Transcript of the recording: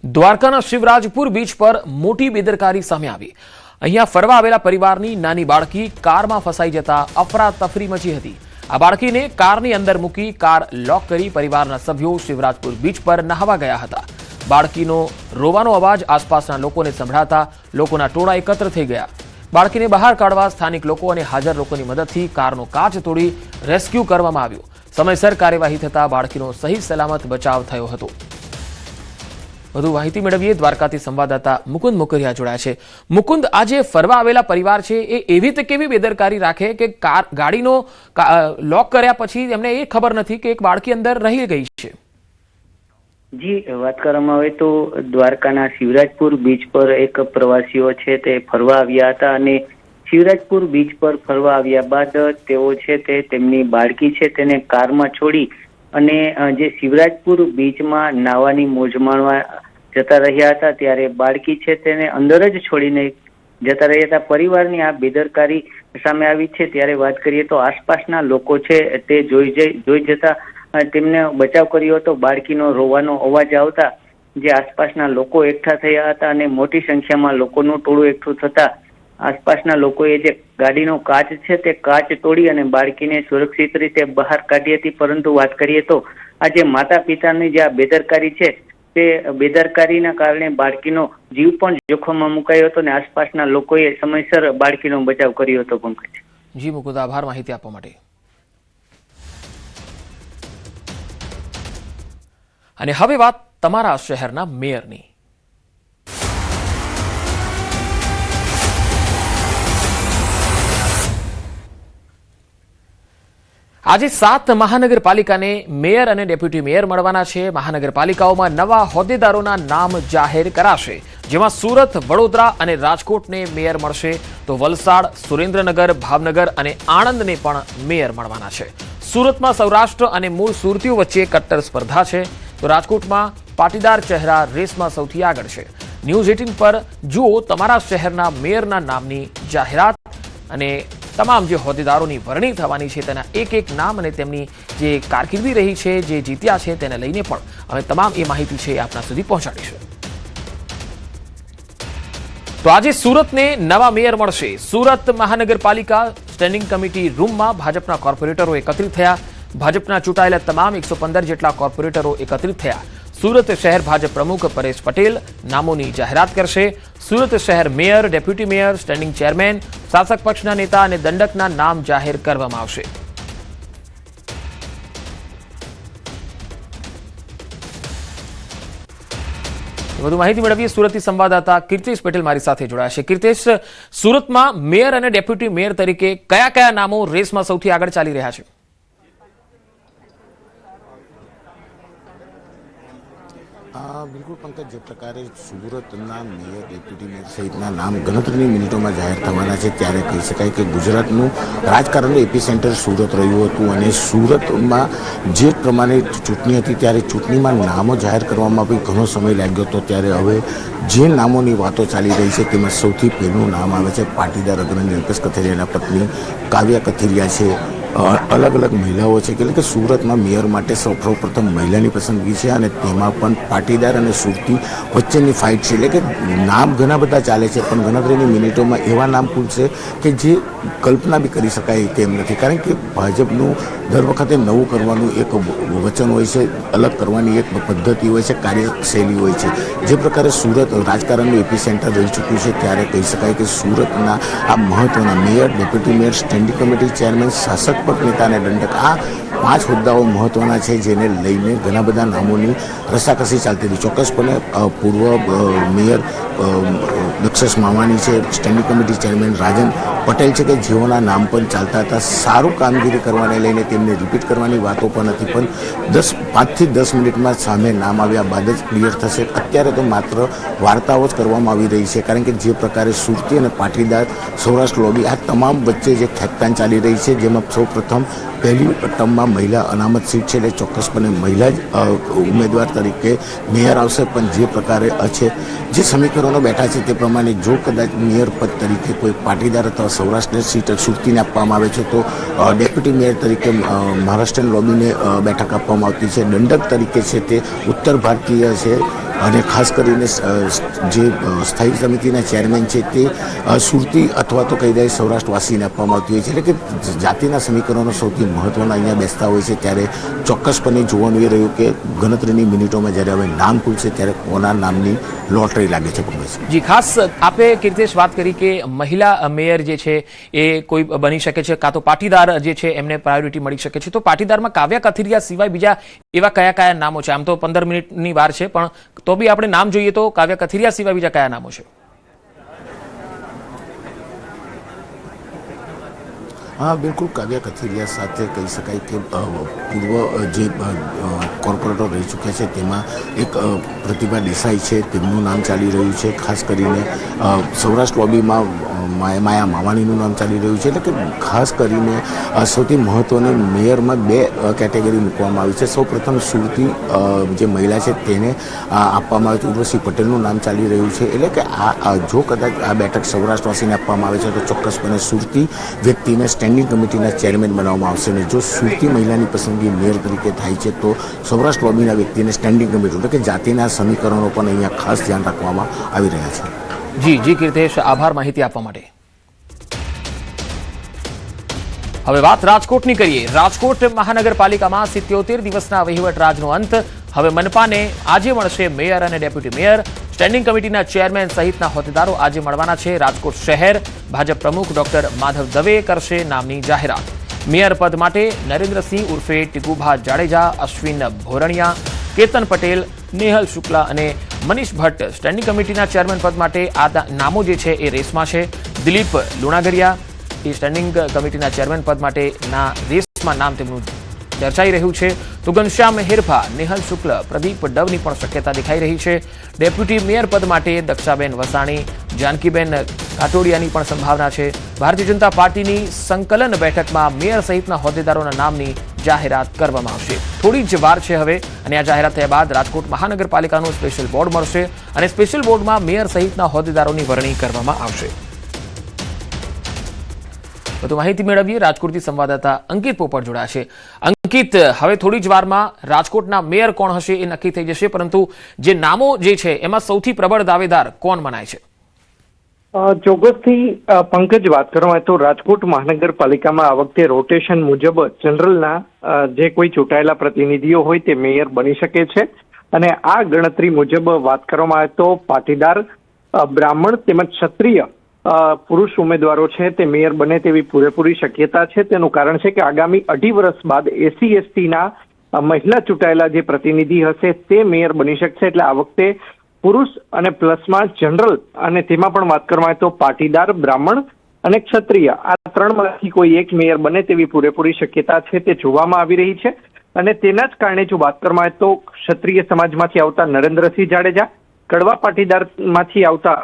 દ્વારકાના શિવરાજપુર બીચ પર મોટી બેદરકારી સામે આવી। અહીંયા ફરવા આવેલા પરિવારની નાની બાળકી કારમાં ફસાઈ જતા અફરાતફરી મચી હતી। આ બાળકીને કારની અંદર મૂકી કાર લોક કરી પરિવારના સભ્યો શિવરાજપુર બીચ પર નહાવા ગયા હતા। બાળકીનો રોવાનો અવાજ આસપાસના લોકોને સંભળાતા લોકોના ટોળા એકત્ર થઈ ગયા। બાળકીને બહાર કાઢવા સ્થાનિક લોકો અને હાજર લોકોની મદદથી કારનો કાચ તોડી રેસ્ક્યુ કરવામાં આવ્યો। સમયસર કાર્યવાહી થતા બાળકીનો સહી સલામત બચાવ થયો હતો। વધુ માહિતી મેળવીએ દ્વારકાથી સંવાદદાતા મુકુંદ મોકરિયા જોડાયા છે। મુકુંદ, આજે ફરવા આવેલા પરિવાર છે એ એવી તો કેવી બેદરકારી રાખે કે ગાડીનો લોક કર્યા પછી એમને એ ખબર નથી કે એક બાળકી અંદર રહી ગઈ છે। જી, વાત કરવામાં આવે તો દ્વારકાના શિવરાજપુર બીચ પર એક પ્રવાસીઓ છે તે ફરવા આવ્યા હતા અને શિવરાજપુર બીચ પર ફરવા આવ્યા બાદ તેઓ છે તે તેમની બાળકી છે તેને કારમાં છોડી અને જે શિવરાજપુર બીચમાં નાવાની મોજ માણવા જતા રહ્યા હતા ત્યારે બાળકી છે તેને અંદર જ છોડીને જતા રહ્યા હતા। પરિવારની આ બેદરકારી સામે આવી છે। ત્યારે વાત કરીએ તો આસપાસના લોકો છે તે જોઈ જતા તેમને બચાવ કર્યો હતો। બાળકીનો રોવાનો અવાજ આવતા જે આસપાસના લોકો એકઠા થયા હતા અને મોટી સંખ્યામાં લોકોનું ટોળું એકઠું થતા આસપાસના લોકોએ જે ગાડીનો કાચ છે તે કાચ તોડી અને બાળકીને સુરક્ષિત રીતે બહાર કાઢી હતી। પરંતુ વાત કરીએ તો આ જે માતા પિતાની જે આ બેદરકારી છે તે બેદરકારીના કારણે બાળકીનો જીવ પણ જોખમમાં મુકાયો હતો અને આસપાસના લોકોએ સમયસર બાળકીનો બચાવ કર્યો હતો। પંકજ જી મુકુંદ, આભાર માહિતી આપવા માટે। અને હવે વાત તમારા શહેરના મેયરની। આજે 7 મહાનગરપાલિકાને મેયર અને ડેપ્યુટી મેયર મળવાના છે। મહાનગરપાલિકાઓમાં નવા હોદ્દેદારોના નામ જાહેર કરાશે, જેમાં સુરત, વડોદરા અને રાજકોટને મેયર મળશે તો વલસાડ, સુરેન્દ્રનગર, ભાવનગર અને આણંદને પણ મેયર મળવાના છે। સુરતમાં સૌરાષ્ટ્ર અને મૂળ સુરતીઓ વચ્ચે કટ્ટર સ્પર્ધા છે તો રાજકોટમાં પાટીદાર ચહેરા રેસમાં સૌથી આગળ છે। ન્યૂઝ 18 પર જુઓ તમારા શહેરના મેયરના નામની જાહેરાત અને તમામ જે હોદ્દેદારોની વરણી થવાની છે તેના એક નામ અને તેમની જે કારકિર્દી રહી છે, જે જીત્યા છે તેને લઈને પણ અમે તમામ એ માહિતી છે આપના સુધી પહોંચાડીશું। તો આજે સુરતને નવા મેયર મળશે। સુરત મહાનગરપાલિકા સ્ટેન્ડિંગ કમિટી રૂમમાં ભાજપના કોર્પોરેટરો એકત્રિત થયા। ભાજપના ચૂંટાયેલા તમામ 115 જેટલા કોર્પોરેટરો એકત્રિત થયા। સુરત શહેર ભાજપ પ્રમુખ પરેશ પટેલ નામોની જાહેરાત કરશે। સુરત શહેર mayor, deputy mayor, standing chairman, શાસક પક્ષના નેતા અને દંડકના નામ જાહેર કરવામાં આવશે। વધુ માહિતી મેળવીએ સુરતથી સંવાદદાતા કીર્તિશ પટેલ મારી સાથે જોડાયા છે। કીર્તિશ, સુરતમાં મેયર અને ડેપ્યુટી મેયર તરીકે કયા કયા નામો રેસમાં સૌથી આગળ ચાલી રહ્યા છે? બિલકુલ પંકજ, જે પ્રકારે સુરતના મેયર, ડેપ્યુટી મેયર સહિતના નામ ગણતરીની મિનિટોમાં જાહેર થવાના છે ત્યારે કહી શકાય કે ગુજરાતનું રાજકારણનું એપિસેન્ટર સુરત રહ્યું હતું અને સુરતમાં જે પ્રમાણે ચૂંટણી હતી ત્યારે ચૂંટણીમાં નામો જાહેર કરવામાં પણ ઘણો સમય લાગ્યો હતો। ત્યારે હવે જે નામોની વાતો ચાલી રહી છે તેમાં સૌથી પહેલું નામ આવે છે પાટીદાર અગ્રણી અલ્પેશ કથિરિયાના પત્ની કાવ્યા કથિરિયા છે। અલગ અલગ મહિલાઓ છે એટલે કે સુરતમાં મેયર માટે સૌપ્રથમ મહિલાની પસંદગી છે અને તેમાં પણ પાટીદાર અને સુરતી વચ્ચેની ફાઇટ છે। એટલે કે નામ ઘણા બધા ચાલે છે પણ ગણતરીની મિનિટોમાં એવા નામ ખુલશે કે જે કલ્પના બી કરી શકાય તેમ નથી, કારણ કે ભાજપનું દર વખતે નવું કરવાનું એક વચન હોય છે, અલગ કરવાની એક પદ્ધતિ હોય છે, કાર્યશૈલી હોય છે। જે પ્રકારે સુરત રાજકારણનું એપિસેન્ટર રહી ચૂક્યું છે ત્યારે કહી શકાય કે સુરતના આ મહત્વના mayor, deputy mayor, standing committee chairman, શાસક પક્ષ નેતા અને દંડક આ 5 હોદ્દાઓ મહત્વના છે, જેને લઈને ઘણા બધા નામોની રસાકસી ચાલતી હતી। ચોક્કસપણે પૂર્વ મેયર દક્ષેશ માવાણી છે, સ્ટેન્ડિંગ કમિટી ચેરમેન રાજન પટેલ છે કે જેઓના નામ પણ ચાલતા હતા। સારું કામગીરી કરવાને લઈને તેમને રિપીટ કરવાની વાતો પણ હતી, પણ 5 થી 10 મિનિટમાં સામે નામ આવ્યા બાદ જ ક્લિયર થશે। અત્યારે તો માત્ર વાર્તાઓ જ કરવામાં આવી રહી છે, કારણ કે જે પ્રકારે સુરતી અને પાટીદાર સૌરાષ્ટ્ર લોબી આ તમામ વચ્ચે જે ખેંચતાણ ચાલી રહી છે, જેમાં સૌપ્રથમ પહેલી ટર્મમાં મહિલા અનામત સીટ છે એટલે ચોક્કસપણે મહિલા જ ઉમેદવાર તરીકે મેયર આવશે. પણ જે પ્રકારે છે જે સમીકરણો બેઠા છે તે પ્રમાણે જો કદાચ મેયર પદ તરીકે કોઈ પાટીદાર અથવા સૌરાષ્ટ્ર સીટ સુરતીને આપવામાં આવે છે તો ડેપ્યુટી મેયર તરીકે મહારાષ્ટ્રીયન લોબીને બેઠક આપવામાં આવતી છે. દંડક તરીકે છે તે ઉત્તર ભારતીય છે અને ખાસ કરીને જે સ્થાયી સમિતિના ચેરમેન છે તે સુરતી અથવા તો કહી દે સૌરાષ્ટ્રવાસીને આપવામાં આવતી હોય છે. એટલે કે જાતિના સમીકરણો સૌથી મહત્વના અહીંયા બેસતા હોય છે. ત્યારે ચોક્કસપણે જોવાનું એ રહ્યું કે ગણતરીની મિનિટોમાં જ્યારે હવે નામ ખુલશે ત્યારે કોના નામની લોટરી લાગે છે. જી, ખાસ આપે કીર્તેશ વાત કરી કે મહિલા મેયર જે છે એ કોઈ બની શકે છે, કાં તો પાટીદાર જે છે એમને પ્રાયોરિટી મળી શકે છે. તો પાટીદારમાં કાવ્યા કથિરિયા સિવાય બીજા એવા કયા કયા નામો છે? આમ તો 15 મિનિટની વાર છે, પણ તો બી આપણે નામ જોઈએ તો કાવ્યા કથિરિયા સિવાય બીજા કયા નામો છે? હા, બિલકુલ. કાવ્યા કથિરિયા સાથે કહી શકાય કે પૂર્વ જે કોર્પોરેટર રહી ચૂક્યા છે તેમાં એક પ્રતિભા દેસાઈ છે, તેમનું નામ ચાલી રહ્યું છે. ખાસ કરીને સૌરાષ્ટ્ર લોબીમાં માયા માવાણીનું નામ ચાલી રહ્યું છે. એટલે કે ખાસ કરીને સૌથી મહત્ત્વની મેયરમાં 2 કેટેગરી મૂકવામાં આવી છે. સૌ પ્રથમ સુરતી જે મહિલા છે તેને આપવામાં આવે છે. ઉર્વશી પટેલનું નામ ચાલી રહ્યું છે. એટલે કે જો કદાચ આ બેઠક સૌરાષ્ટ્રવાસીને આપવામાં આવે છે તો ચોક્કસપણે સુરતી વ્યક્તિને સ્ટેન્ડિંગ કમિટીના ચેરમેન બનાવવામાં આવશે. અને જો સુરતી મહિલાની પસંદગી મેયર તરીકે થાય છે તો સૌરાષ્ટ્ર લોબીના વ્યક્તિને સ્ટેન્ડિંગ કમિટી એટલે કે જાતિના સમીકરણો પણ અહીંયા ખાસ ધ્યાન રાખવામાં આવી રહ્યા છે. જી કીર્તેશ, આભાર માહિતી આપવા માટે. હવે વાત રાજકોટની કરીએ. રાજકોટ મહાનગરપાલિકામાં 77 દિવસના વહીવટરાજનો અંત. હવે મનપાને આજે મળશે મેયર અને ડેપ્યુટી મેયર. સ્ટેન્ડિંગ કમિટીના ચેરમેન સહિતના હોદ્દેદારો આજે મળવાના છે. રાજકોટ શહેર ભાજપ પ્રમુખ ડોક્ટર માધવ દવે કરશે નામની જાહેરાત. મેયર પદ માટે નરેન્દ્રસિંહ ઉર્ફે ટીકુભા જાડેજા, અશ્વિન ભોરણિયા, કેતન પટેલ, નેહલ શુક્લા અને મનીષ ભટ્ટ. સ્ટેન્ડિંગ કમિટીના ચેરમેન પદ માટે આ નામો જે છે એ રેસમાં છે. દિલીપ લુણાગરિયા એ સ્ટેન્ડિંગ કમિટીના ચેરમેન પદ માટેના રેસમાં નામ તેમનું ચર્ચાઈ રહ્યું છે. તો ઘનશ્યામ હેરફા, નેહલ શુક્લ, પ્રદીપ ડવની પણ શક્યતા દેખાઈ રહી છે. ડેપ્યુટી મેયર પદ માટે દક્ષાબેન વસાણી, જાનકીબેન કાટોડિયાની પણ સંભાવના છે. ભારતીય જનતા પાર્ટીની સંકલન બેઠકમાં મેયર સહિતના હોદ્દેદારોના નામની જાહેરાત કરવામાં આવશે. થોડી જ વાર છે હવે, અને આ જાહેરાત થયા બાદ રાજકોટ મહાનગરપાલિકાનું સ્પેશિયલ બોર્ડ મળશે અને સ્પેશિયલ બોર્ડમાં મેયર સહિતના હોદ્દેદારોની વરણી કરવામાં આવશે. વધુ માહિતી મેળવીએ. રાજકોટથી સંવાદદાતા અંકિત પોપટ જોડાશે. અંકિત, હવે થોડી જ વારમાં રાજકોટના મેયર કોણ હશે એ નક્કી થઈ જશે, પરંતુ જે નામો જે છે એમાં સૌથી પ્રબળ દાવેદાર કોણ મનાય છે? ચોક્કસથી પંકજ, વાત કરવામાં આવે તો રાજકોટ મહાનગરપાલિકામાં આ વખતે રોટેશન મુજબ જનરલના જે કોઈ ચૂંટાયેલા પ્રતિનિધિઓ હોય તે મેયર બની શકે છે. અને આ ગણતરી મુજબ વાત કરવામાં આવે તો પાટીદાર, બ્રાહ્મણ તેમજ ક્ષત્રિય પુરુષ ઉમેદવારો છે તે મેયર બને તેવી પૂરેપૂરી શક્યતા છે. તેનું કારણ છે કે આગામી 2.5 વર્ષ બાદ SC/ST ના મહિલા ચૂંટાયેલા જે પ્રતિનિધિ હશે તે મેયર બની શકશે. એટલે આ વખતે પુરુષ અને પ્લસમાં જનરલ, અને તેમાં પણ વાત કરવામાં આવે તો પાટીદાર, બ્રાહ્મણ અને ક્ષત્રિય, આ 3માંથી કોઈ એક મેયર બને તેવી પૂરેપૂરી શક્યતા છે તે જોવામાં આવી રહી છે. અને તેના જ કારણે જો વાત કરવામાં આવે તો ક્ષત્રિય સમાજમાંથી આવતા નરેન્દ્રસિંહ જાડેજા, કડવા પાટીદારમાંથી આવતા